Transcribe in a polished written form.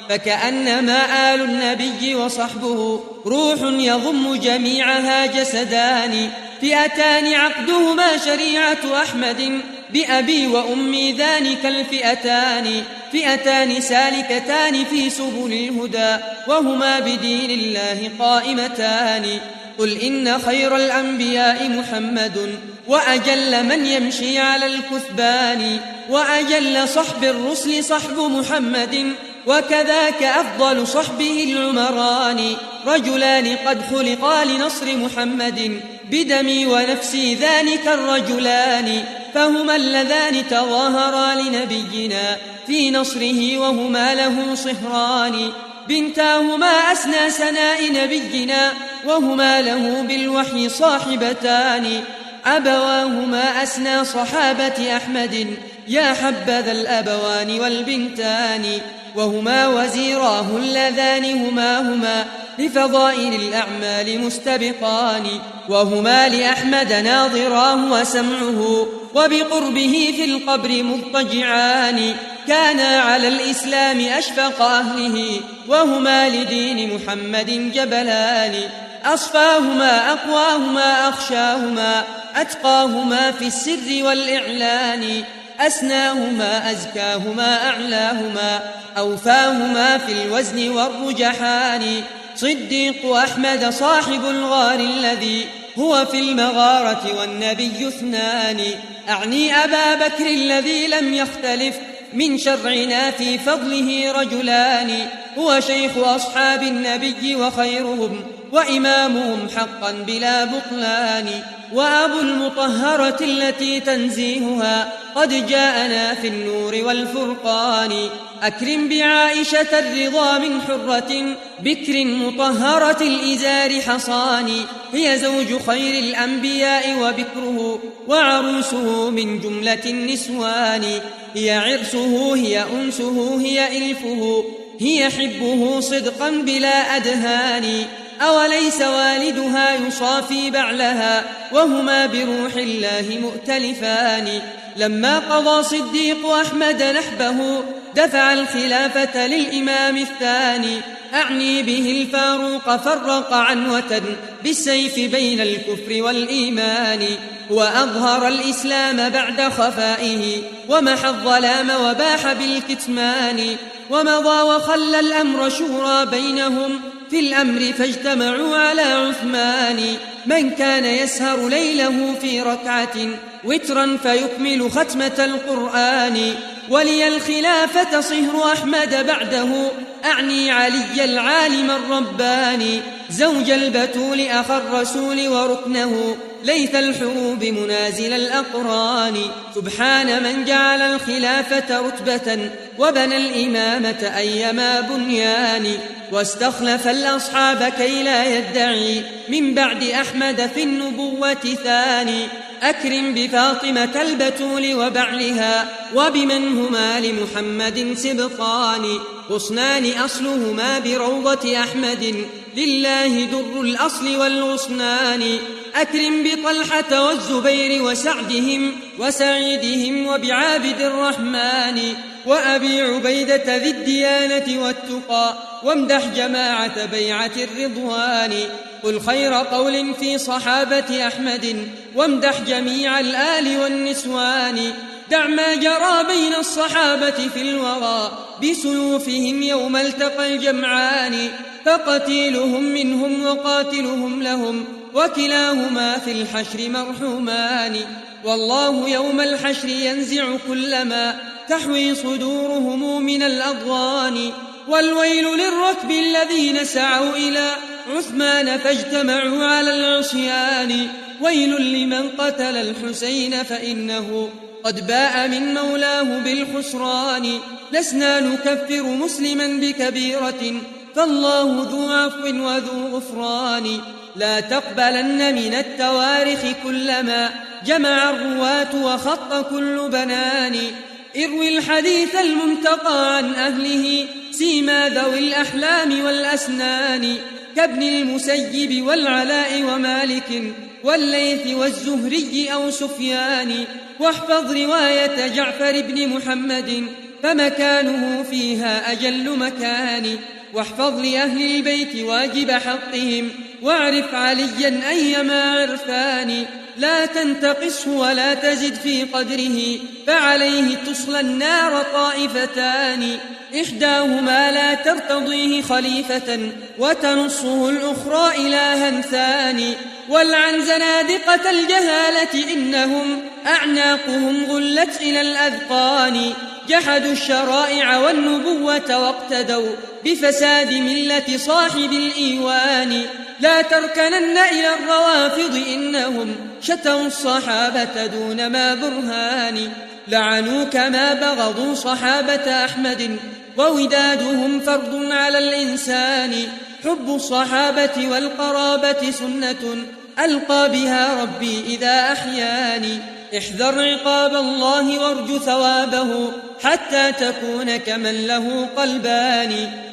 فكأنما آل النبي وصحبه روح يضم جميعها جسدان، فئتان عقدهما شريعة أحمد بأبي وأمي ذلك الفئتان، فئتان سالكتان في سبل الهدى وهما بدين الله قائمتان. قل إن خير الأنبياء محمد وأجل من يمشي على الكثبان، وأجل صحب الرسل صحب محمد وكذاك أفضل صحبه العمران، رجلان قد خلقا لنصر محمد بدمي ونفسي ذلك الرجلان، فهما اللذان تظاهرا لنبينا في نصره وهما له صهران، بنتاهما أسنى سناء نبينا وهما له بالوحي صاحبتان، أبواهما أسنى صحابة أحمد يا حبذا الأبوان والبنتان، وهما وزيراه اللذان هما لفضائل الأعمال مستبقان، وهما لأحمد ناظراه وسمعه وبقربه في القبر مضطجعان، كانا على الإسلام أشفق أهله وهما لدين محمد جبلان، أصفاهما أقواهما أخشاهما أتقاهما في السر والإعلان، أسناهما أزكاهما أعلاهما أوفاهما في الوزن والرجحان، صديق أحمد صاحب الغار الذي هو في المغارة والنبي اثنان، أعني أبا بكر الذي لم يختلف من شرعنا في فضله رجلان، هو شيخ أصحاب النبي وخيرهم وإمامهم حقا بلا بطلان، وأبو المطهرة التي تنزيهها قد جاءنا في النور والفرقان، أكرم بعائشة الرضا من حرة بكر مطهرة الإزار حصان، هي زوج خير الأنبياء وبكره وعروسه من جملة النسوان، هي عرسه هي أنسه هي إلفه هي حبه صدقا بلا أدهان، أوليس والدها يصافي بعلها وهما بروح الله مؤتلفان، لما قضى صديق أحمد نحبه دفع الخلافة للإمام الثاني، أعني به الفاروق فرق عنوة بالسيف بين الكفر والإيمان، وأظهر الإسلام بعد خفائه ومحى الظلام وباح بالكتمان، ومضى وخلى الأمر شورى بينهم في الأمر فاجتمعوا على عثمان، من كان يسهر ليله في ركعة وترا فيكمل ختمة القرآن، ولي الخلافة صهر أحمد بعده أعني علي العالم الرباني، زوج البتول أخا الرسول وركنه ليث الحروب منازل الأقران، سبحان من جعل الخلافة رتبة وبنى الإمامة أيما بنيان، واستخلف الأصحاب كي لا يدعي من بعد أحمد في النبوة ثاني، أكرم بفاطمة البتول وبعلها وبمن هما لمحمد سبطان، غصنان أصلهما بروضة أحمد لله در الأصل والغصنان، أكرم بطلحة والزبير وسعدهم وسعيدهم وبعابد الرحمن، وأبي عبيدة ذي الديانة والتقى وامدح جماعة بيعة الرضوان، قل خير قول في صحابة أحمد وامدح جميع الآل والنسوان، دع ما جرى بين الصحابة في الورى بسيوفهم يوم التقى الجمعان، فقتيلهم منهم وقاتلهم لهم وكلاهما في الحشر مرحومان، والله يوم الحشر ينزع كل ما تحوي صدورهم من الأضغان، والويل للركب الذين سعوا إلى عثمان فاجتمعوا على العصيان، ويل لمن قتل الحسين فإنه قد باء من مولاه بالخسران، لسنا نكفر مسلما بكبيرة فالله ذو عفو وذو غفران، لا تقبلن من التواريخ كلما جمع الرواة وخط كل بنان، اروي الحديث المنتقى عن أهله سيما ذوي الأحلام والأسنان، كابن المسيب والعلاء ومالك والليث والزهري أو سفيان، واحفظ رواية جعفر بن محمد فمكانه فيها أجل مكان. واحفظ لأهل البيت واجب حقهم، واعرف عليا أيما عرفان. لا تنتقصه ولا تزد في قدره، فعليه تصلى النار طائفتان. إحداهما لا ترتضيه خليفة، وتنصه الأخرى إلها ثاني. والعن زنادقة الجهالة إنهم أعناقهم غلت إلى الأذقان. جحدوا الشرائع والنبوة واقتدوا بفساد ملة صاحب الإيوان. لا تركنن إلى الروافض إنهم شتموا الصحابة دون ما برهان. لعنوا كما بغضوا صحابة أحمد، وودادهم فرض على الإنسان. حب الصحابة والقرابة سنة ألقى بها ربي إذا أحياني. احذر عقاب الله وارج ثوابه، حتى تكون كمن له قلبان.